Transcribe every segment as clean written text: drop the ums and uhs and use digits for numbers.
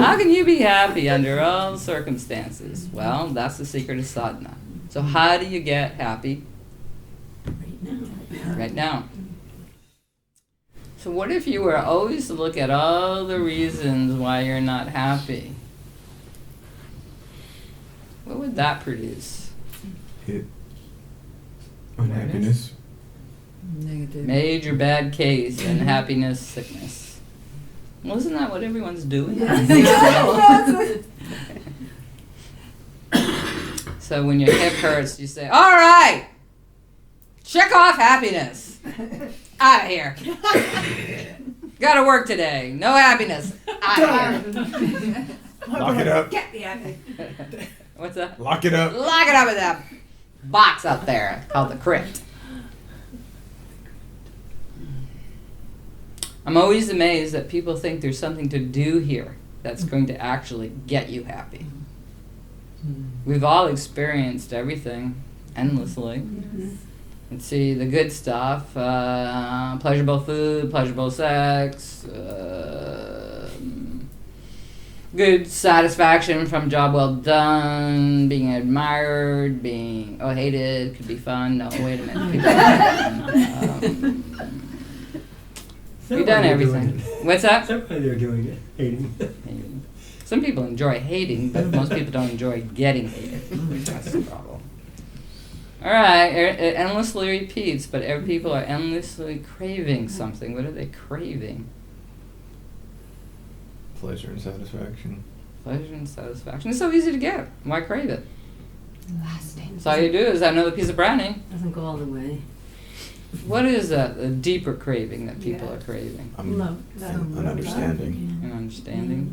How can you be happy under all circumstances? Well, that's the secret of sadhana. So how do you get happy? Right now. So what if you were always to look at all the reasons why you're not happy? What would that produce? Unhappiness. Negative. Major bad case, unhappiness, sickness. Well, isn't that what everyone's doing? So when your hip hurts, you say, all right, check off happiness. Out of here. Gotta work today. No happiness. Out of here. Lock it up. Get me out of here. What's that? Lock it up. Lock it up in that box up there called the crypt. I'm always amazed that people think there's something to do here that's going to actually get you happy. We've all experienced everything endlessly. And see the good stuff, pleasurable food, pleasurable sex, good satisfaction from job well done, being admired, being hated, could be fun. No, wait a minute. We've done everything. What's that? Somebody they're doing it, hating. Some people enjoy hating, but most people don't enjoy getting hated. That's the problem. All right, it endlessly repeats, but people are endlessly craving something. What are they craving? Pleasure and satisfaction. Pleasure and satisfaction. It's so easy to get. Why crave it? Lasting. So all you do is have another piece of brownie. Doesn't go all the way. What is a deeper craving that people are craving? Love. An understanding. An understanding.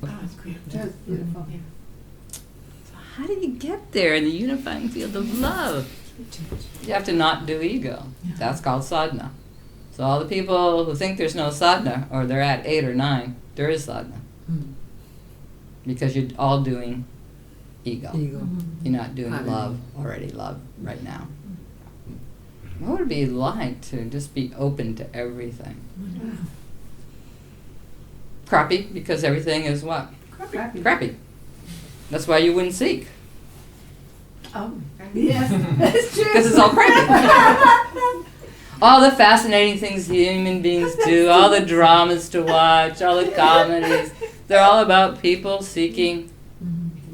Oh, it's great. That's beautiful. So how do you get there in the unifying field of love? You have to not do ego. That's called sadhana. So all the people who think there's no sadhana, or they're at 8 or 9, there is sadhana. Because you're all doing ego. You're not doing love, already love, right now. What would it be like to just be open to everything? Crappy, because everything is what? Crappy. That's why you wouldn't seek. Oh, yes, that's true. Because it's all crappy. All the fascinating things human beings do, all the dramas to watch, all the comedies, they're all about people seeking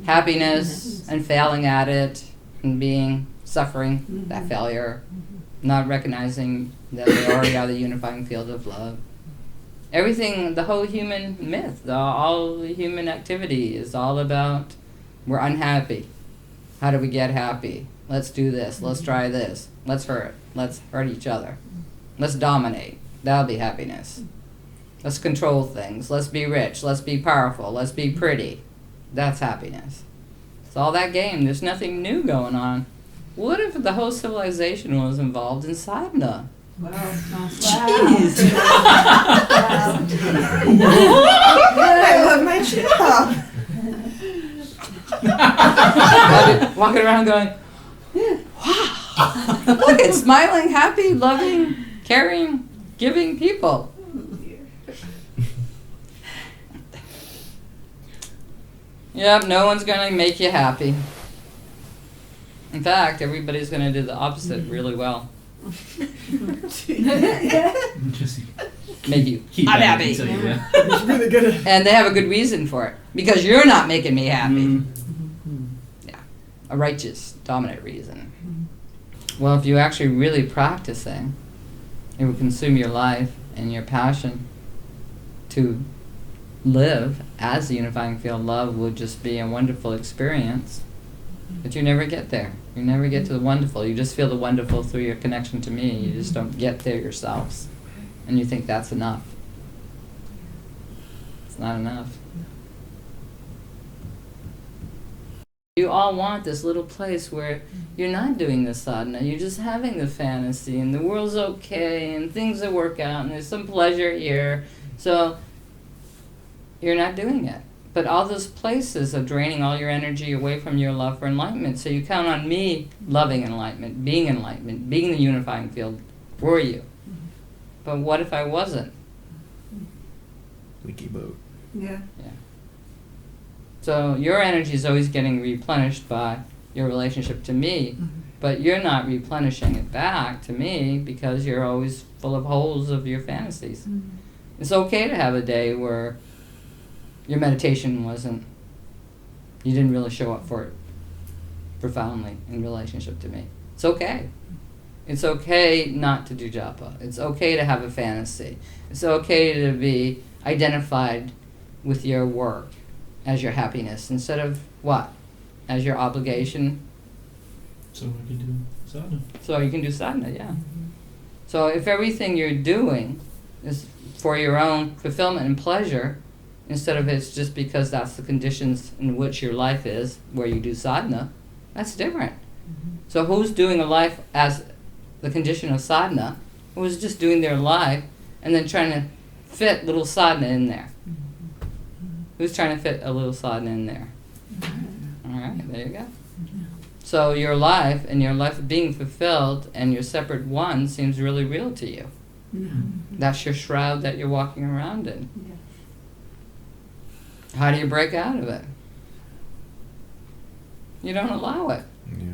happiness and failing at it and suffering that failure, not recognizing that they already are the unifying field of love. Everything, the whole human myth, all the human activity is all about we're unhappy. How do we get happy? Let's do this. Let's try this. Let's hurt. Let's hurt each other. Let's dominate. That'll be happiness. Let's control things. Let's be rich. Let's be powerful. Let's be pretty. That's happiness. It's all that game. There's nothing new going on. What if the whole civilization was involved in sadhana? Wow. Jeez. I love my job. Walking around going, wow, look at smiling, happy, loving, caring, giving people. Yep, no one's going to make you happy. In fact, everybody's going to do the opposite really well. Just Make you keep unhappy. until you, It's really good. And they have a good reason for it. Because you're not making me happy. Yeah, a righteous, dominant reason. Well, if you actually really practicing, it will consume your life and your passion to live as the unifying field. Love will just be a wonderful experience. But you never get there. You never get to the wonderful. You just feel the wonderful through your connection to me. You just don't get there yourselves. And you think that's enough. It's not enough. You all want this little place where you're not doing the sadhana. You're just having the fantasy and the world's okay and things will work out and there's some pleasure here. So you're not doing it. But all those places are draining all your energy away from your love for enlightenment. So you count on me loving enlightenment, being the unifying field for you. But what if I wasn't? Leaky boat. Yeah. So your energy is always getting replenished by your relationship to me, but you're not replenishing it back to me because you're always full of holes of your fantasies. It's okay to have a day where your meditation you didn't really show up for it profoundly in relationship to me. It's okay. It's okay not to do japa. It's okay to have a fantasy. It's okay to be identified with your work as your happiness instead of what? As your obligation. So we can do sadhana. So you can do sadhana, yeah. So if everything you're doing is for your own fulfillment and pleasure, instead of it's just because that's the conditions in which your life is, where you do sadhana, that's different. So who's doing a life as the condition of sadhana, who's just doing their life and then trying to fit little sadhana in there? Who's trying to fit a little sadhana in there? All right, there you go. So your life and your life being fulfilled and your separate one seems really real to you. That's your shroud that you're walking around in. How do you break out of it? You don't allow it. Yeah.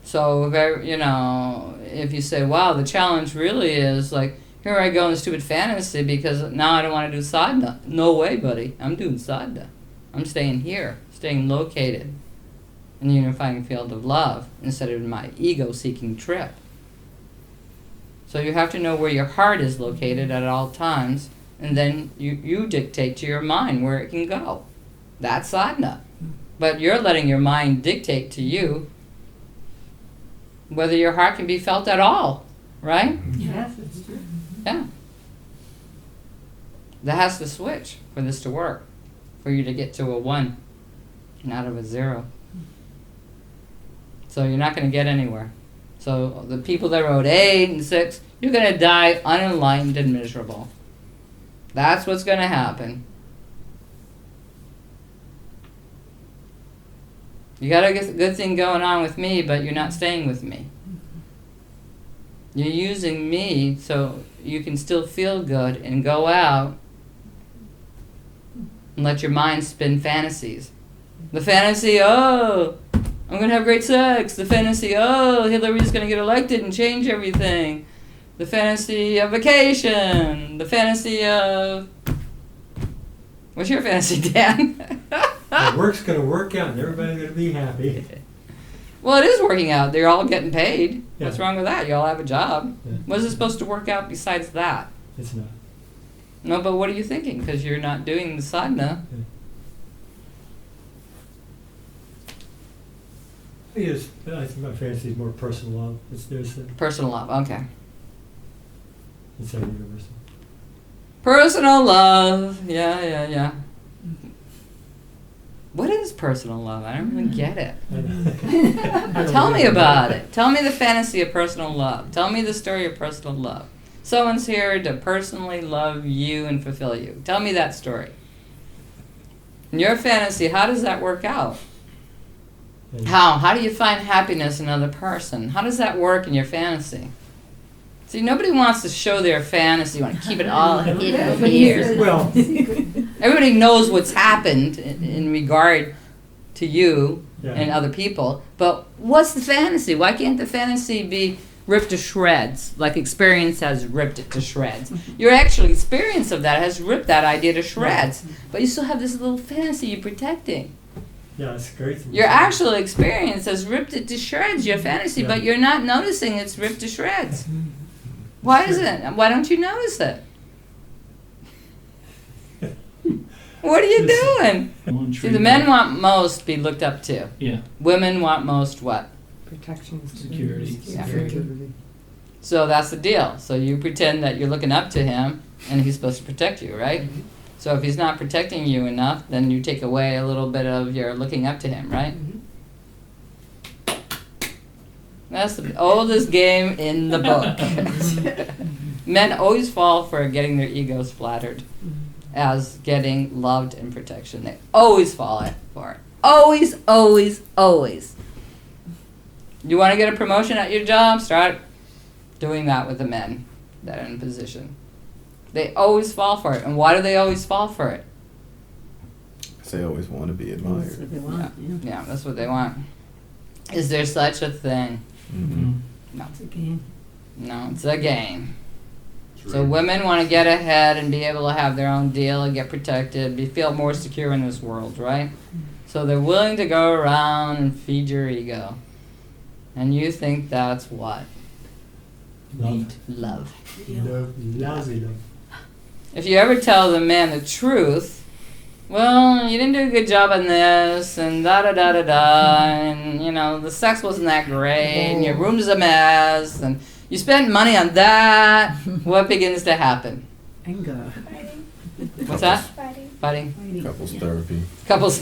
So, if you say, wow, the challenge really is like, here I go in the stupid fantasy because now I don't want to do sadhana. No way, buddy. I'm doing sadhana. I'm staying here, staying located in the unifying field of love instead of my ego-seeking trip. So you have to know where your heart is located at all times, and then you dictate to your mind where it can go. That's sadhana. But you're letting your mind dictate to you whether your heart can be felt at all, right? Yes, it's true. Yeah. That has to switch for this to work, for you to get to a 1 and out of a 0. So you're not going to get anywhere. So the people that wrote 8 and 6, you're going to die unenlightened and miserable. That's what's going to happen. You got a good thing going on with me, but you're not staying with me. You're using me so you can still feel good and go out and let your mind spin fantasies. The fantasy, oh, I'm going to have great sex. The fantasy, oh, Hillary's going to get elected and change everything. The fantasy of vacation. The fantasy of... What's your fantasy, Dan? The work's going to work out and everybody's going to be happy. Well, it is working out. They're all getting paid. Yeah. What's wrong with that? You all have a job. Yeah. What is it supposed to work out besides that? It's not. No, but what are you thinking? Because you're not doing the sadhana. Yes, I think my fantasy is more personal love. There's Personal love. Okay. it's not universal. Personal love. Yeah. What is personal love? I don't really get it. Tell me about it. Tell me the fantasy of personal love. Tell me the story of personal love. Someone's here to personally love you and fulfill you. Tell me that story. In your fantasy, how does that work out? How? How do you find happiness in another person? How does that work in your fantasy? See, nobody wants to show their fantasy. You want to keep it all hidden here. Well, Everybody knows what's happened in regard to you Yeah. and other people, but what's the fantasy? Why can't the fantasy be ripped to shreds, like experience has ripped it to shreds? Your actual experience of that has ripped that idea to shreds, but you still have this little fantasy you're protecting. yeah, it's great. Your actual experience has ripped it to shreds, your fantasy, Yeah. but you're not noticing it's ripped to shreds. Why is it? Why don't you notice it? What are you doing? See, the men want most be looked up to. Yeah. Women want most what? Protection. Security. Yeah. So that's the deal. So you pretend that you're looking up to him and he's supposed to protect you, right? So if he's not protecting you enough, then you take away a little bit of your looking up to him, right? That's the oldest game in the book. Men always fall for getting their egos flattered as getting loved and protection. They always fall for it. Always, always, always. You want to get a promotion at your job? Start doing that with the men that are in position. They always fall for it. And why do they always fall for it? They always want to be That's what admired. they want, yeah. Yeah, that's what they want. Is there such a thing? Mm-hmm. It's a game. No, it's a game. So women want to get ahead and be able to have their own deal and get protected, feel more secure in this world, right? So they're willing to go around and feed your ego. And you think that's what? Love. Love. Love. Lousy love. If you ever tell the man the truth, well, you didn't do a good job on this, and da-da-da-da-da, and, you know, the sex wasn't that great, and your room's a mess, and you spent money on that, what begins to happen? Anger. What's that? Fighting. Fighting? Couples therapy. Couples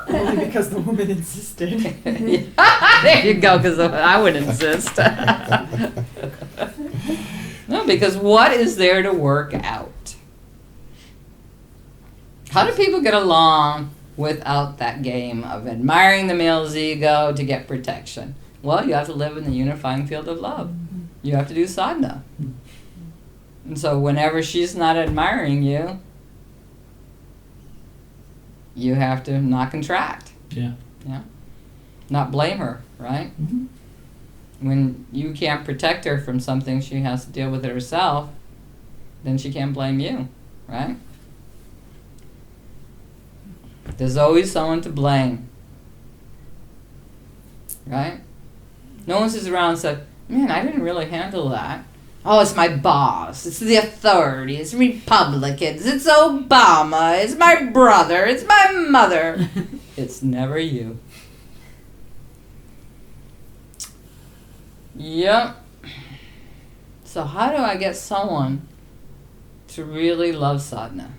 Only because the woman insisted. There you go, because I would insist. No, because what is there to work out? How do people get along without that game of admiring the male's ego to get protection? Well, you have to live in the unifying field of love. You have to do sadhna. And so whenever she's not admiring you, you have to not contract. Yeah. Yeah. Not blame her, right? Mm-hmm. When you can't protect her from something she has to deal with it herself, then she can't blame you, right? There's always someone to blame, right? No one sits around and says, man, I didn't really handle that. Oh, it's my boss, it's the authority, it's Republicans, it's Obama, it's my brother, it's my mother. It's never you. Yep. So how do I get someone to really love sadhana?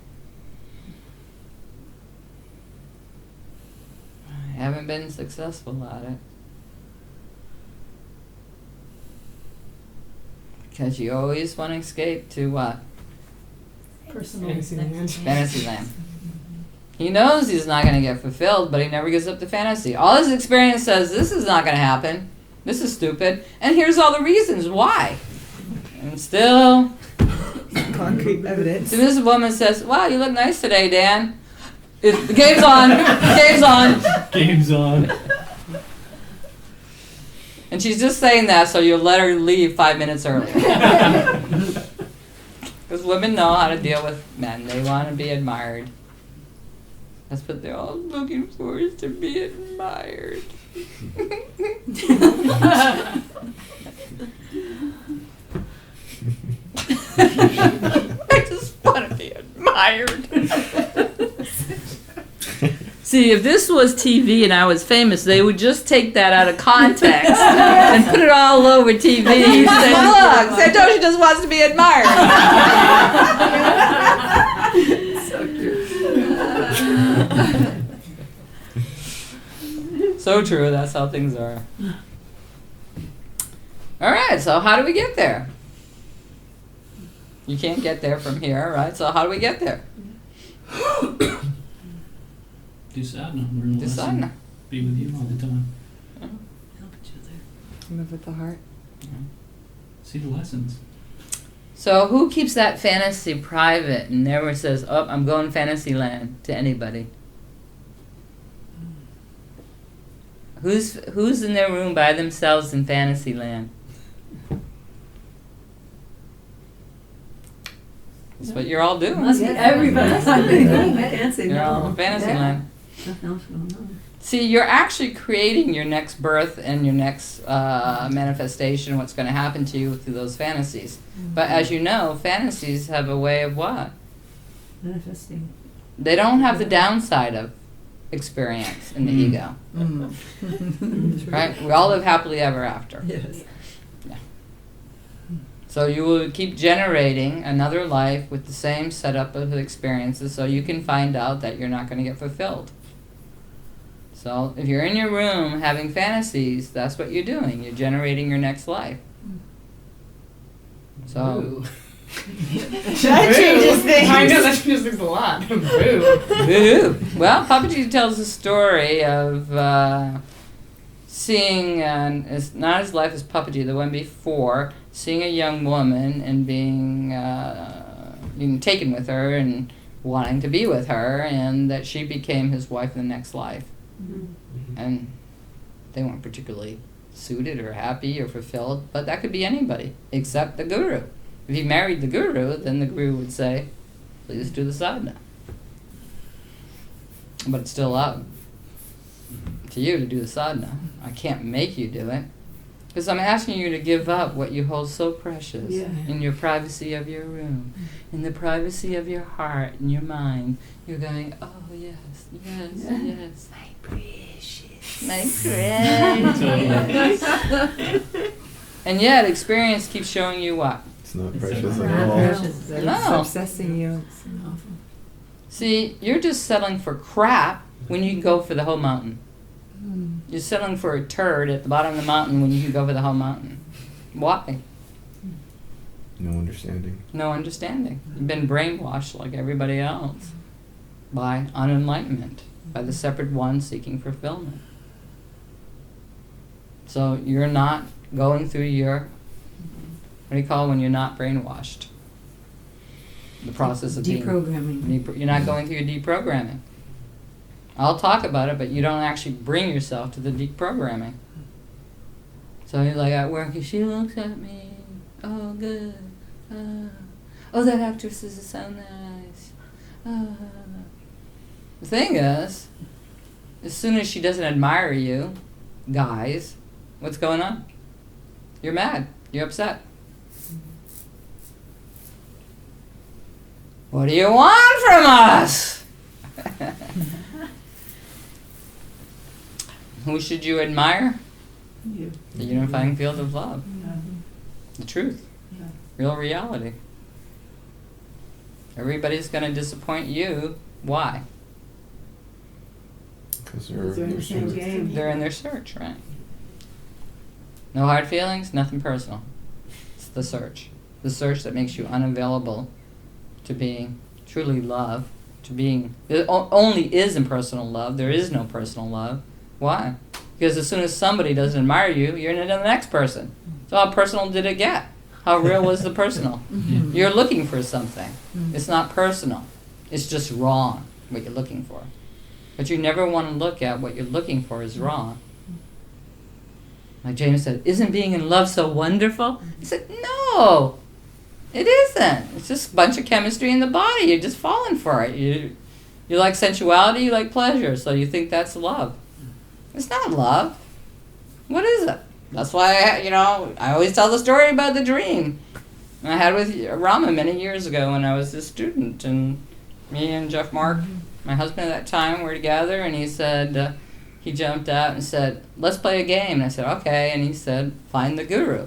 I haven't been successful at it. Because you always want to escape to what? Fantasyland. Fantasyland. He knows he's not going to get fulfilled, but he never gives up the fantasy. All his experience says, this is not going to happen. This is stupid. And here's all the reasons why. And still, Concrete evidence. so this woman says, wow, you look nice today, Dan. The game's on. The game's on. Game's on. And she's just saying that so you'll let her leave 5 minutes early. Because women know how to deal with men. They want to be admired. That's what they're all looking for, is to be admired. I just want to be admired. See, if this was TV and I was famous, they would just take that out of context and put it all over TV and say, look, Santosha just wants to be admired. So cute. So true, that's how things are. All right, so how do we get there? You can't get there from here, right? So how do we get there? Do sadhana. Learn Do the lesson. sadhana. Be with you all the time. Help each other. Move with the heart. See the lessons. So who keeps that fantasy private and never says, oh, I'm going fantasy land to anybody? Who's in their room by themselves in fantasy land? That's what you're all doing. Must be everybody. I can't say You're all no. in fantasy land. Nothing else going on. See, you're actually creating your next birth and your next manifestation, what's going to happen to you through those fantasies. But as you know, fantasies have a way of what? Manifesting. They don't have the downside of experience in the ego. Right? We all live happily ever after. Yes. So you will keep generating another life with the same setup of experiences so you can find out that you're not going to get fulfilled. So if you're in your room having fantasies, that's what you're doing. You're generating your next life. So, That changes things. I know that changes things a lot. Boo. woo-hoo. Well, Papaji tells a story of seeing, it's not his life as puppetry, the one before, seeing a young woman and being taken with her and wanting to be with her, and that she became his wife in the next life. And they weren't particularly suited or happy or fulfilled, but that could be anybody except the guru. If he married the guru, then the guru would say, please do the sadhana. But it's still up to you to do the sadhana. I can't make you do it. Because I'm asking you to give up what you hold so precious in your privacy of your room, in the privacy of your heart and your mind. You're going, oh yes, yes, yes. My precious. My precious. And yet experience keeps showing you what? It's not precious It's at not all. precious. It's No. obsessing you. It's awful. See, you're just settling for crap when you can go for the whole mountain. You're settling for a turd at the bottom of the mountain when you can go for the whole mountain. Why? No understanding. No understanding. You've been brainwashed like everybody else by unenlightenment, by the separate one seeking fulfillment. So you're not going through your, what do you call it when you're not brainwashed? The process of deprogramming. you're not going through your deprogramming. I'll talk about it, but you don't actually bring yourself to the deprogramming. So you're like at work, she looks at me, oh good, oh that actress is so nice. The thing is, as soon as she doesn't admire you, guys, what's going on? You're mad, you're upset. What do you want from us? Who should you admire? You. The unifying field of love. The truth. Real reality. Everybody's going to disappoint you. Why? Because They're in the same game. They're in their search, right? No hard feelings, nothing personal. It's the search. The search that makes you unavailable to being truly love, to being, it only is impersonal love. There is no personal love. Why? Because as soon as somebody doesn't admire you, you're into the next person. So how personal did it get? How real was the personal? You're looking for something. It's not personal. It's just wrong, what you're looking for. But you never want to look at what you're looking for is wrong. Like James said, isn't being in love so wonderful? He said, no, it isn't. It's just a bunch of chemistry in the body. You're just falling for it. You like sensuality, you like pleasure, so you think that's love. It's not love. What is it? That's why, I always tell the story about the dream I had with Rama many years ago when I was a student. And me and Jeff Mark, my husband at that time, were together, and he said, he jumped out and said, let's play a game. And I said, okay. And he said, find the guru.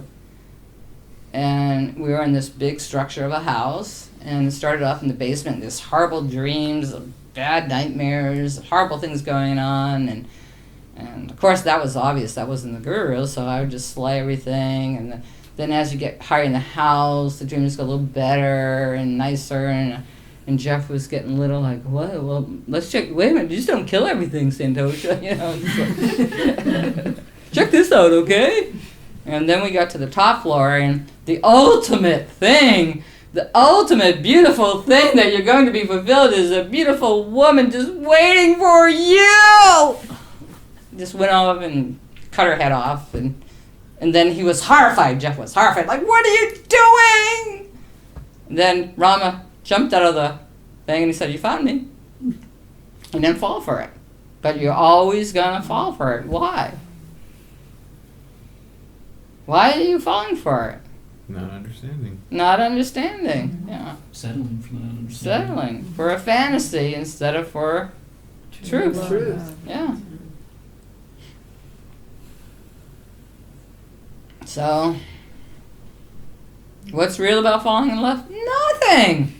And we were in this big structure of a house, and it started off in the basement, this horrible dreams, bad nightmares, horrible things going on, and of course that was obvious, that wasn't the guru, so I would just slay everything, and then as you get higher in the house, the dreams get a little better and nicer, and Jeff was getting a little like, what? Well, let's check, wait a minute, just don't kill everything, Santosha, check this out, okay? And then we got to the top floor, and the ultimate thing, the ultimate beautiful thing that you're going to be fulfilled is a beautiful woman just waiting for you! Just went off and cut her head off, and then he was horrified. Jeff was horrified, like, what are you doing? And then Rama jumped out of the thing and he said, you found me. And then fall for it. But you're always gonna fall for it. Why? Why are you falling for it? Not understanding. Not understanding. Yeah. Settling for that understanding. Settling for a fantasy instead of for truth. Truth. Yeah. So, what's real about falling in love? Nothing.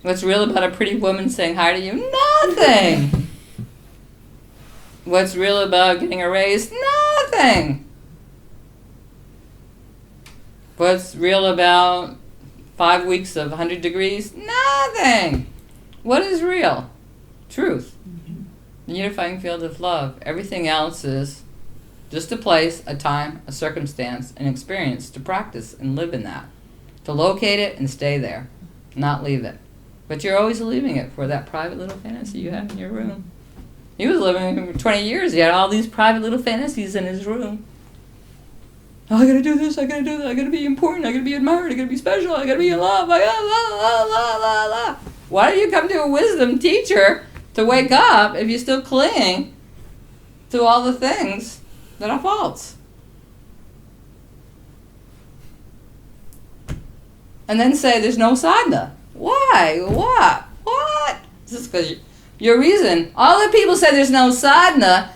What's real about a pretty woman saying hi to you? Nothing. What's real about getting a raise? Nothing. What's real about 5 weeks of 100 degrees? Nothing. What is real? Truth. The unifying field of love. Everything else is Just a place, a time, a circumstance, an experience to practice and live in that. To locate it and stay there, not leave it. But you're always leaving it for that private little fantasy you have in your room. He was living for 20 years. He had all these private little fantasies in his room. Oh, I gotta do this, I gotta do that, I gotta be important, I gotta be admired, I gotta be special, I gotta be in love, I gotta la la la la la. Why don't you come to a wisdom teacher to wake up if you're still clinging to all the things that are false? And then say there's no sadhna. Why? What? Just because your reason. All the people say there's no sadhna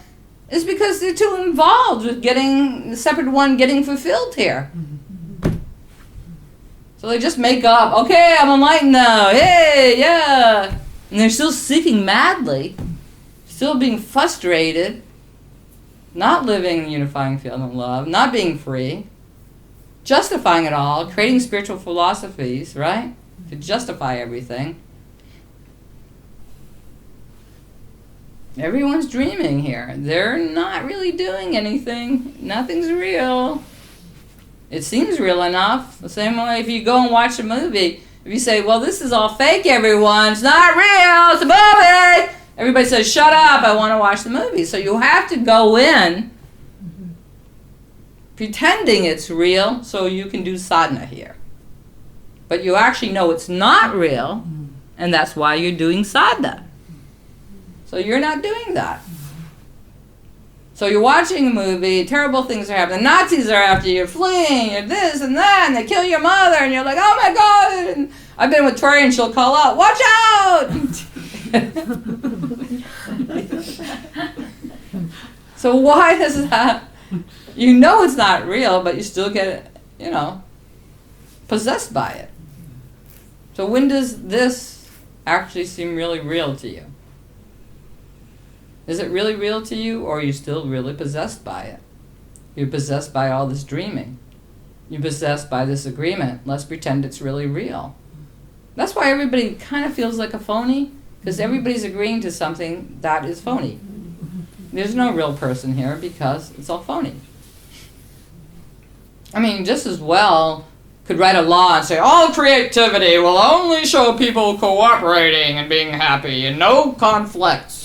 is because they're too involved with getting the separate one getting fulfilled here. So they just make up, okay, I'm enlightened now, hey, yeah. And they're still seeking madly, still being frustrated, not living in unifying feeling of love, not being free, justifying it all, creating spiritual philosophies, right, to justify everything. Everyone's dreaming here. They're not really doing anything. Nothing's real. It seems real enough. The same way if you go and watch a movie, if you say, well, this is all fake, everyone, it's not real, it's a movie, everybody says, shut up, I want to watch the movie. So you have to go in pretending it's real so you can do sadhana here. But you actually know it's not real, and that's why you're doing sadhana. So you're not doing that. So you're watching a movie, terrible things are happening, the Nazis are after you, fleeing, you're this and that, and they kill your mother, and you're like, oh my God, and I've been with Tori and she'll call out, watch out! So why does that, you know it's not real, but you still get, possessed by it. So when does this actually seem really real to you? Is it really real to you, or are you still really possessed by it? You're possessed by all this dreaming. You're possessed by this agreement. Let's pretend it's really real. That's why everybody kind of feels like a phony, because everybody's agreeing to something that is phony. There's no real person here because it's all phony. I mean, just as well could write a law and say, all creativity will only show people cooperating and being happy and no conflicts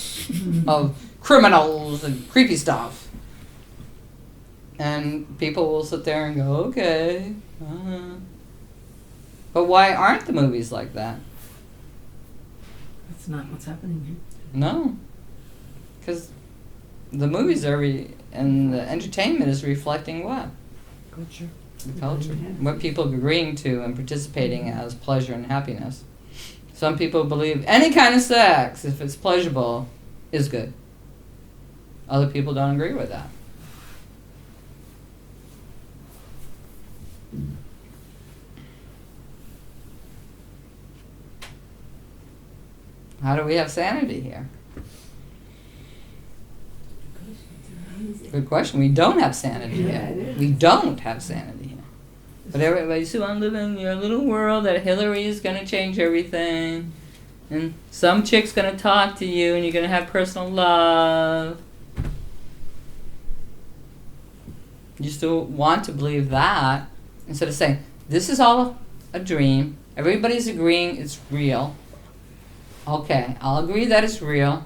of criminals and creepy stuff. And people will sit there and go, okay. But why aren't the movies like that? That's not what's happening here. No. Because the movies and the entertainment is reflecting what? Culture. The culture. Yeah. What people are agreeing to and participating as pleasure and happiness. Some people believe any kind of sex, if it's pleasurable, is good. Other people don't agree with that. How do we have sanity here? Good question. We don't have sanity here. We don't have sanity here. But everybody says, I'm living in your little world that Hillary is going to change everything. And some chick's going to talk to you and you're going to have personal love. You still want to believe that instead of saying, this is all a dream. Everybody's agreeing it's real. Okay, I'll agree that it's real,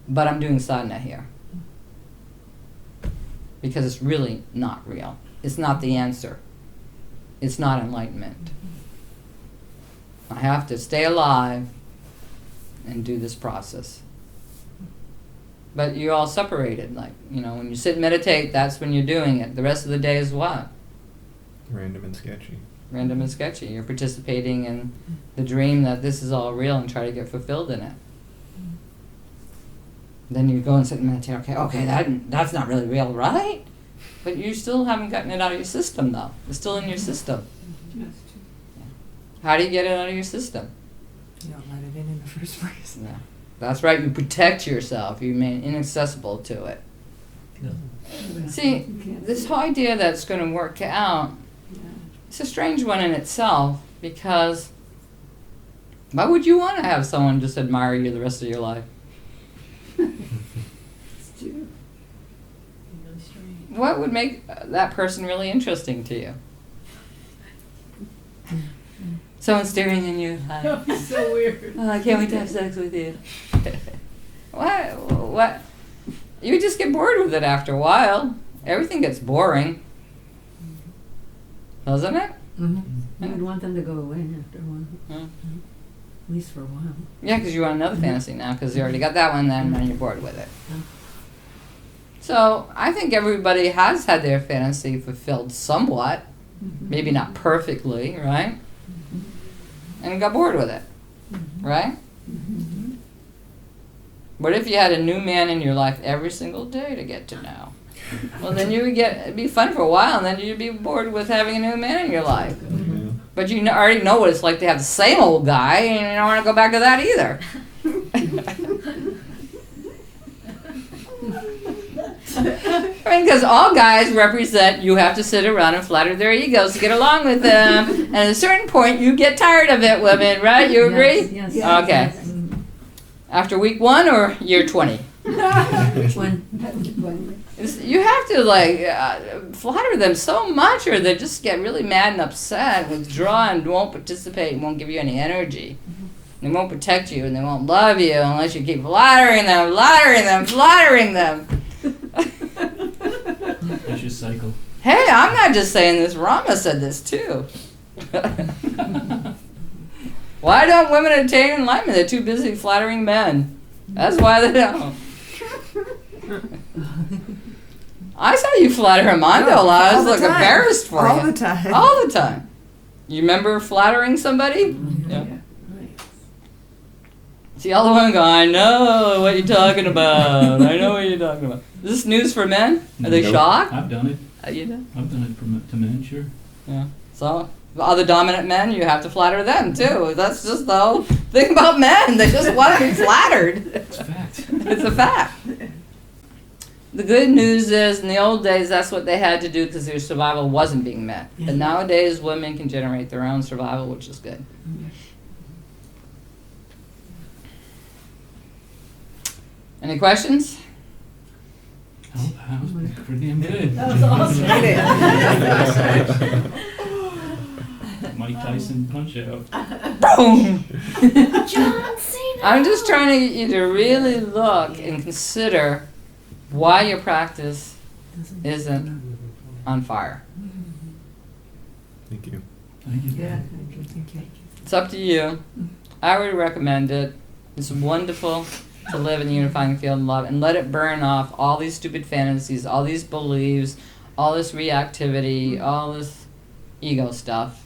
but I'm doing sadhana here. Because it's really not real. It's not the answer. It's not enlightenment. I have to stay alive and do this process. But you're all separated. Like, when you sit and meditate, that's when you're doing it. The rest of the day is what? Random and sketchy. Random and sketchy. You're participating in the dream that this is all real and try to get fulfilled in it. Then you go and sit and meditate. Okay, that's not really real, right? But you still haven't gotten it out of your system, though. It's still in your system. How do you get it out of your system? You don't let it in the first place. Yeah. That's right. You protect yourself. You remain inaccessible to it. See, this whole idea that's going to work out, it's a strange one in itself, because why would you want to have someone just admire you the rest of your life? It's true. Really strange. what would make that person really interesting to you? Someone staring in your eyes. That would be so weird. Oh, I can't wait to have sex with you. What? You would just get bored with it after a while. Everything gets boring. Doesn't it? Mm-hmm. You would want them to go away after a while. Hmm. At least for a while. Yeah, because you want another fantasy now, because you already got that one, then you're bored with it. So I think everybody has had their fantasy fulfilled somewhat, maybe not perfectly, right? And got bored with it, right? What if you had a new man in your life every single day to get to know? Well, then it'd be fun for a while, and then you'd be bored with having a new man in your life. Yeah. But you already know what it's like to have the same old guy, and you don't want to go back to that either. I mean, because all guys represent, you have to sit around and flatter their egos to get along with them. And at a certain point, you get tired of it, women, right? You agree? Yes. Okay. Yes. After week 1 or year 20? When You have to, flatter them so much, or they just get really mad and upset, withdraw, and won't participate, and won't give you any energy. They won't protect you, and they won't love you unless you keep flattering them, flattering them, flattering them. Vicious cycle. Hey, I'm not just saying this. Rama said this too. Why don't women attain enlightenment? They're too busy flattering men. That's why they don't. I saw you flatter Armando a lot. I was like embarrassed for you. All the time. All the time. You remember flattering somebody? Yeah. See, all the women go, I know what you're talking about. I know what you're talking about. Is this news for men? Are they Nope. shocked? I've done it. You know? I've done it to men, sure. Yeah. So, the other dominant men, you have to flatter them too. That's just the whole thing about men. They just want to be flattered. It's a fact. It's a fact. The good news is, in the old days, that's what they had to do because their survival wasn't being met. But nowadays, women can generate their own survival, which is good. Any questions? That was pretty damn good. That was awesome. Mike Tyson punch out. Boom! John Cena. I'm just trying to get you to really look and consider why your practice isn't on fire. Thank you. Thank you. Yeah, thank you. It's up to you. I would recommend it. It's wonderful to live in the unifying field of love and let it burn off all these stupid fantasies, all these beliefs, all this reactivity, all this ego stuff,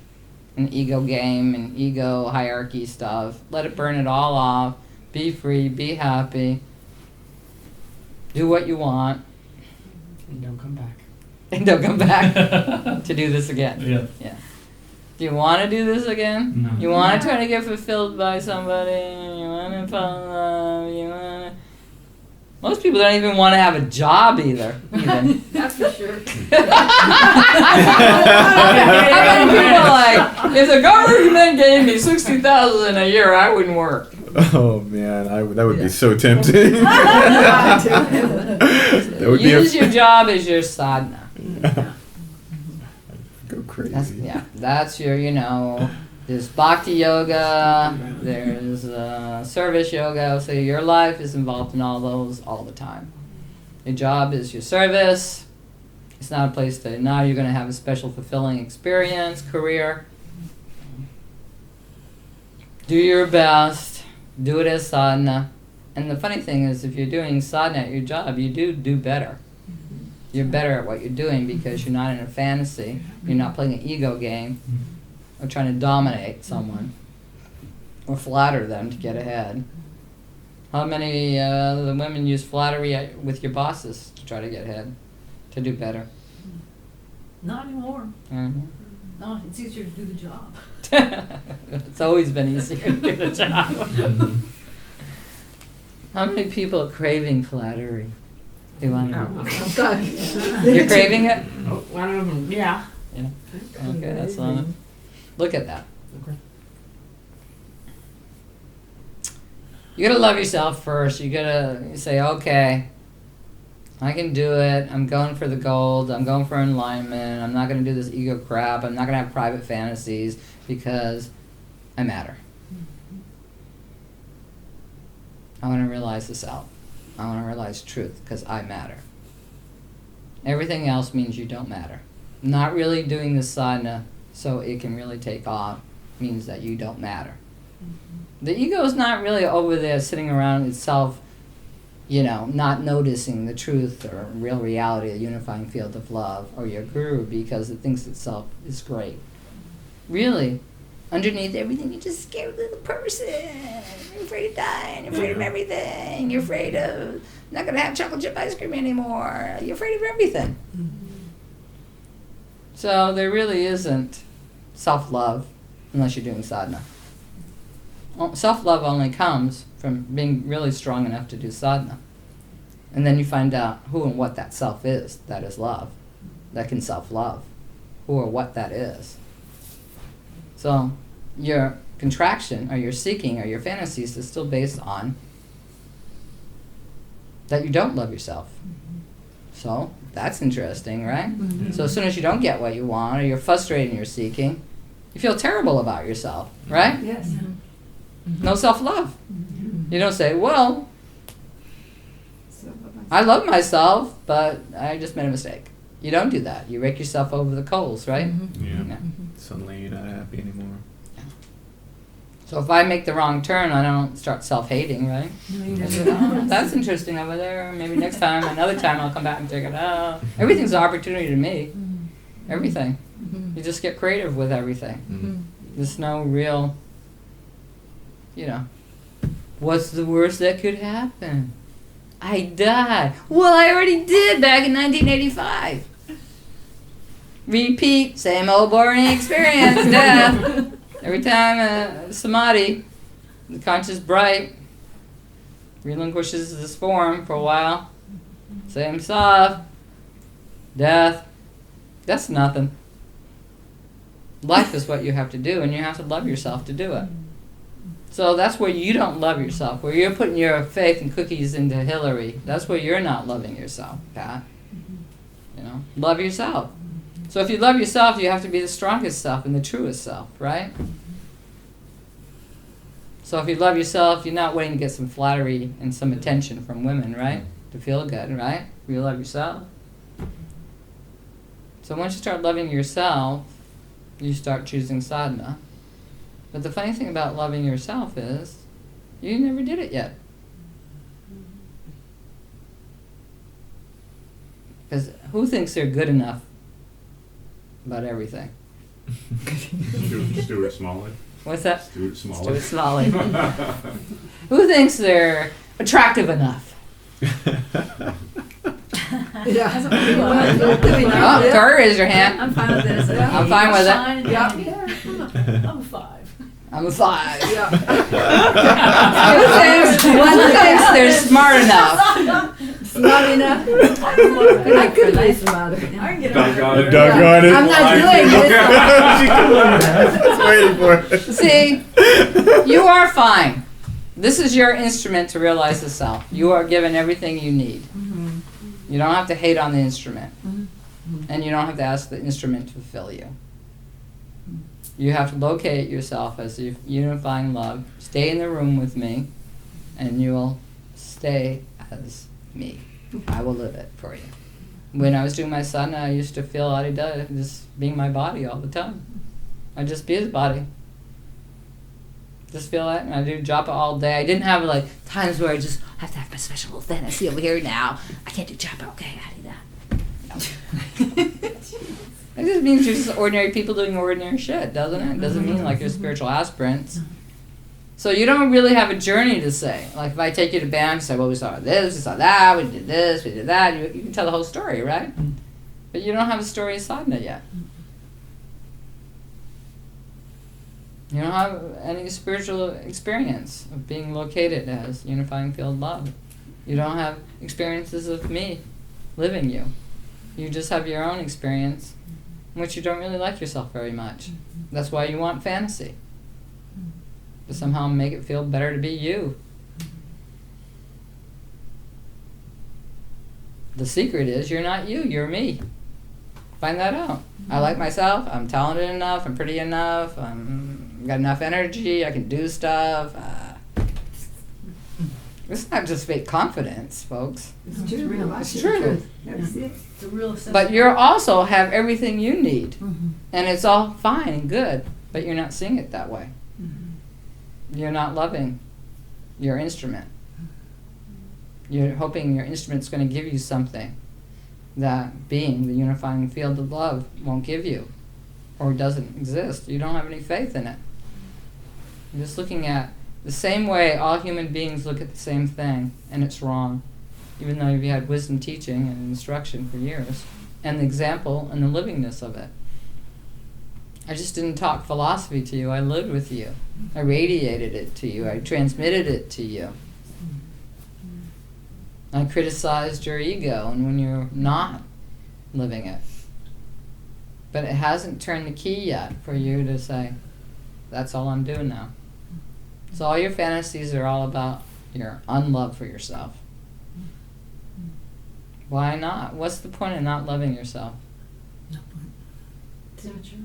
and ego game and ego hierarchy stuff. Let it burn it all off. Be free, be happy. Do what you want. And don't come back. And don't come back to do this again. Yeah. Do you want to do this again? No. You want to try to get fulfilled by somebody? You want to fall in love? You want to... Most people don't even want to have a job either. Even. That's for sure. How many people are like, if the government gave me $60,000 a year, I wouldn't work. Oh man, that would be so tempting. That would be Use your job as your sadhna. Go crazy. That's your, there's bhakti yoga, there's service yoga, so your life is involved in all those all the time. Your job is your service. It's not a place to, now you're going to have a special fulfilling experience, career. Do your best. Do it as sadhana. And the funny thing is, if you're doing sadhana at your job, you do better. You're better at what you're doing because you're not in a fantasy. You're not playing an ego game or trying to dominate someone or flatter them to get ahead. How many of the women use flattery with your bosses to try to get ahead, to do better? Not anymore. Mhm. No, it's easier to do the job. It's always been easier to do the job. How many people are craving flattery? Do you want to know? You're craving it? One of them, yeah. Yeah. Okay, that's on it. Look at that. Okay. You gotta love yourself first. You gotta say, okay, I can do it. I'm going for the gold. I'm going for enlightenment. I'm not going to do this ego crap. I'm not going to have private fantasies because I matter. I want to realize the self. I want to realize truth because I matter. Everything else means you don't matter. Not really doing the sadhana so it can really take off means that you don't matter. The ego is not really over there sitting around itself, not noticing the truth or real reality, the unifying field of love, or your guru because it thinks itself is great. Really, underneath everything, you're just a scared little person. You're afraid of dying. You're afraid of everything. You're afraid of not going to have chocolate chip ice cream anymore. You're afraid of everything. So there really isn't self-love unless you're doing sadhana. Self-love only comes from being really strong enough to do sadhana. And then you find out who and what that self is, that is love, that can self-love, who or what that is. So your contraction or your seeking or your fantasies is still based on that you don't love yourself. So that's interesting, right? So as soon as you don't get what you want or you're frustrated in your seeking, you feel terrible about yourself, right? Yes. No self-love. You don't say, well, I love myself, but I just made a mistake. You don't do that. You rake yourself over the coals, right? Yeah. Suddenly you're not happy anymore. So if I make the wrong turn, I don't start self-hating, right? No, you I never say, oh, that's interesting over there. Maybe next time, another time I'll come back and check it out. Everything's an opportunity to me. Everything. You just get creative with everything. There's no real, what's the worst that could happen? I die. Well, I already did back in 1985. Repeat, same old boring experience, death. Every time samadhi, the conscious bright, relinquishes this form for a while. Same stuff. Death. That's nothing. Life is what you have to do, and you have to love yourself to do it. So that's where you don't love yourself, where you're putting your faith and cookies into Hillary. That's where you're not loving yourself, Pat. Love yourself. So if you love yourself, you have to be the strongest self and the truest self, right? So if you love yourself, you're not waiting to get some flattery and some attention from women, right? To feel good, right? You love yourself. So once you start loving yourself, you start choosing sadhana. But the funny thing about loving yourself is, you never did it yet. Because who thinks they're good enough about everything? Stuart Smalley. What's that? Stuart Smalley. Stuart Smalley. Who thinks they're attractive enough? Oh, Tori, raise your hand. I'm fine with this. I'm fine with it. I'm a 5. I'm a 5. Yeah. Who thinks they're smart enough? Smart enough. I could be smarter. I can get Doggone over it. Doggone it. I'm not doing this. She's waiting for it. See, you are fine. This is your instrument to realize the self. You are given everything you need. You don't have to hate on the instrument. And you don't have to ask the instrument to fulfill you. You have to locate yourself as your unifying love. Stay in the room with me, and you will stay as me. I will live it for you. When I was doing my sadhana, I used to feel Adida just being my body all the time. I'd just be his body. Just feel that, and I do japa all day. I didn't have times where I just have to have my special fantasy over here now. I can't do japa, okay, I do that. No. It just means you're just ordinary people doing ordinary shit, doesn't it? It doesn't mean you're spiritual aspirants. So you don't really have a journey to say. Like if I take you to BAM, you say, well, we saw this, we saw that, we did this, we did that. You can tell the whole story, right? But you don't have a story of sadhana yet. You don't have any spiritual experience of being located as unifying field love. You don't have experiences of me living you. You just have your own experience in which you don't really like yourself very much. That's why you want fantasy. To somehow make it feel better to be you. the secret is you're not you, you're me. Find that out. I like myself, I'm talented enough, I'm pretty enough, I'm got enough energy, I can do stuff. It's not just fake confidence, folks. It's true. It's true. That's it. It's a real assessment. But you also have everything you need. Mm-hmm. And it's all fine and good, but you're not seeing it that way. You're not loving your instrument. You're hoping your instrument's going to give you something that being, the unifying field of love, won't give you or doesn't exist. You don't have any faith in it. You're just looking at the same way all human beings look at the same thing, and it's wrong, even though you've had wisdom teaching and instruction for years, and the example and the livingness of it. I just didn't talk philosophy to you, I lived with you. I radiated it to you, I transmitted it to you. I criticized your ego, and when you're not living it. But it hasn't turned the key yet for you to say, that's all I'm doing now. So all your fantasies are all about your unlove for yourself. Why not? What's the point of not loving yourself? It's immature.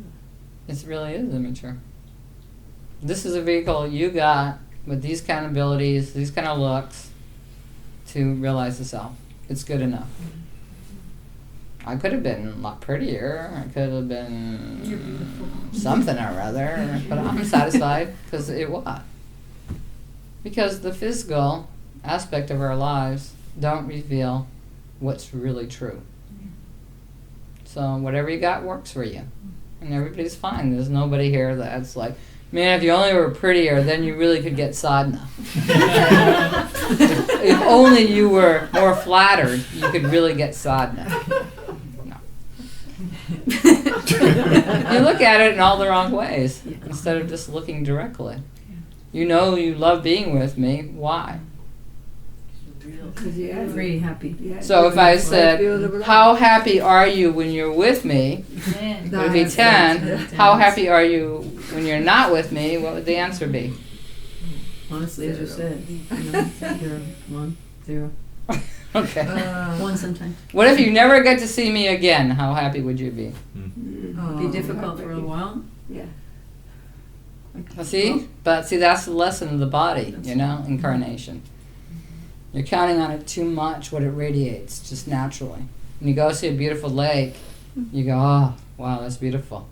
It really is immature. This is a vehicle you got with these kind of abilities, these kind of looks, to realize the self. It's good enough. I could have been a lot prettier. I could have been something or other, but I'm satisfied because it what? Because the physical aspect of our lives don't reveal what's really true. So whatever you got works for you. And everybody's fine. There's nobody here that's like, man, if you only were prettier, then you really could get sadhna. if only you were more flattered, you could really get sadhna. No. You look at it in all the wrong ways instead of just looking directly. You know you love being with me. Why? Because you're very happy. So if I said, how happy are you when you're with me? It would be 10. How happy are you when you're not with me? What would the answer be? Honestly, as you said, you're 1, 0. Okay. 1 sometimes. What if you never get to see me again? How happy would you be? Be difficult for a while. Yeah. See? But see, that's the lesson of the body, you know, incarnation. You're counting on it too much, what it radiates, just naturally. When you go see a beautiful lake, you go, oh, wow, that's beautiful.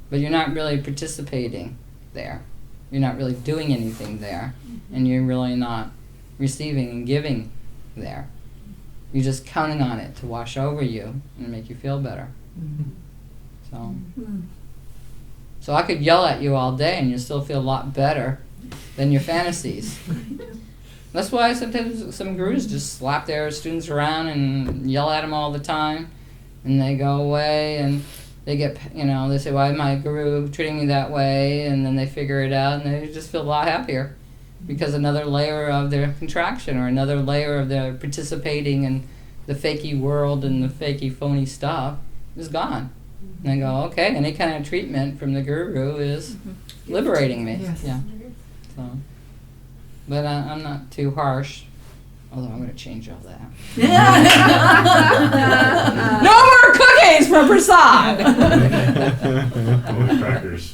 But you're not really participating there. You're not really doing anything there. And you're really not receiving and giving there. You're just counting on it to wash over you and make you feel better. So I could yell at you all day and you still feel a lot better than your fantasies. That's why sometimes some gurus just slap their students around and yell at them all the time, and they go away and they get, they say, why is my guru treating me that way? And then they figure it out and they just feel a lot happier because another layer of their contraction or another layer of their participating in the fakey world and the fakey phony stuff is gone. And they go, okay, any kind of treatment from the guru is liberating me. Yes. Yeah. So. But I'm not too harsh, although I'm going to change all that. No more cookies for Prasad! Only crackers.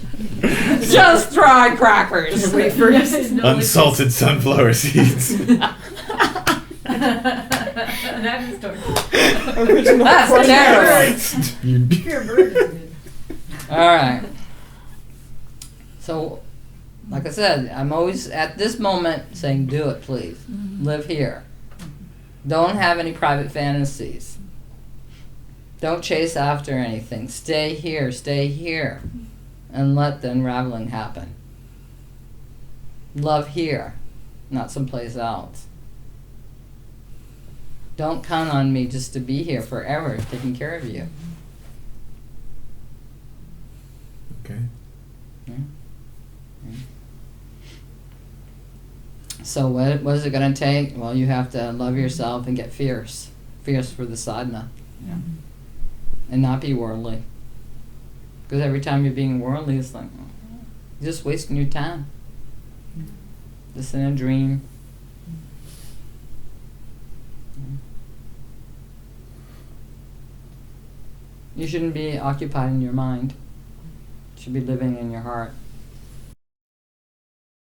Just fried crackers. Unsalted sunflower seeds. That is story. That's terrible. All right. So, like I said, I'm always at this moment saying, do it, please. Live here. Don't have any private fantasies. Don't chase after anything. Stay here, and let the unraveling happen. Love here, not someplace else. Don't count on me just to be here forever, taking care of you. Okay. Yeah. Yeah. So what is it going to take? Well, you have to love yourself and get fierce for the sadhna, and not be worldly. Because every time you're being worldly, it's like you're just wasting your time. Just in a dream. You shouldn't be occupied in your mind. You should be living in your heart.